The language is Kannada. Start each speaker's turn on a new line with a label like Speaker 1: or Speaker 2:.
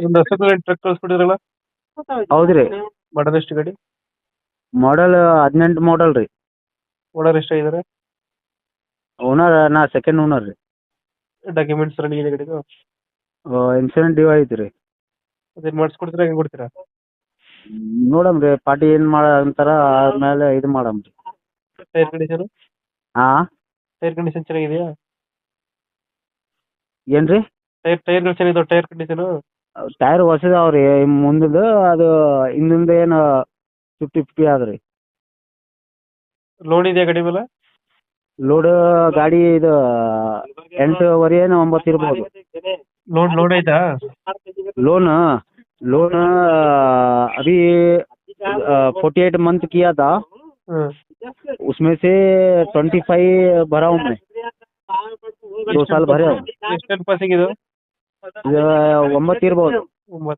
Speaker 1: ಒಂದು ಹೊಸ ಟ್ರಕ್ ಕಳ್ಸ್ಬಿಟ್ಟಿದ್ರಲ್ಲ,
Speaker 2: ಹೌದ್ರಿ.
Speaker 1: ಮಾಡಲ್ ಎಷ್ಟು ಗಾಡಿ?
Speaker 2: ಮಾಡಲ್ 18 ಮಾಡಲ್ ರೀ.
Speaker 1: ಓನರ್ ಎಷ್ಟಾಗಿದ್ದಾರೆ?
Speaker 2: ಓನರ್ ನಾ ಸೆಕೆಂಡ್ ಓನರ್ ರೀ.
Speaker 1: ಡಾಕ್ಯುಮೆಂಟ್ಸ್ ರನ್ನಿಂಗ್ ಇದೆ ಗಾಡಿದು?
Speaker 2: ಇನ್ಸೂರೆನ್ಸ್ ಡ್ಯೂ ಐತಿ ರೀ.
Speaker 1: ಅದೇನು ಮಾಡಿಸ್ಕೊಡ್ತೀರಾ, ಹೆಂಗೆ ಕೊಡ್ತೀರಾ?
Speaker 2: ನೋಡಮ್ರಿ ಪಾರ್ಟಿ ಏನು ಮಾಡ ಅಂತಾರ ಆದ್ಮೇಲೆ ಇದು ಮಾಡಮ್ರಿ.
Speaker 1: Tyre condition?
Speaker 2: ಹಾಂ
Speaker 1: ಟೈರ್ ಕಂಡೀಷನ್ ಚೆನ್ನಾಗಿದೆಯಾ?
Speaker 2: ಏನು ರೀ?
Speaker 1: ಟೈರ್ಗಳು ಚೆನ್ನಾಗಿದಾವೆ, ಟೈರ್ ಕಂಡೀಷನು?
Speaker 2: ಟೈರ್ ಹೊಸದಾವ ರೀ. ಮುಂದದು ಅದು ಹಿಂದಿಂದ ಏನು 50-50 ಅದ ರೀ.
Speaker 1: ಲೋನ್ ಇದೆಯಾ ಗಾಡಿ ಮೇಲೆ?
Speaker 2: ಲೋಡ್ ಗಾಡಿ ಇದು 8.5 ಏನು 9 ಇರ್ಬೋದು.
Speaker 1: ಲೋನ್ ಐತಾ?
Speaker 2: लोन लोन अभी 48 मंथ किया था,
Speaker 1: ಹ್ಮ್.
Speaker 2: उसमें से 25 भरा हूँ मैं. 2 साल भरे हूँ.
Speaker 1: ಎಷ್ಟು ಪಾಸಿಂಗ್ ಇದು?
Speaker 2: 9 ಇರ್ಬೋದು.
Speaker 1: 9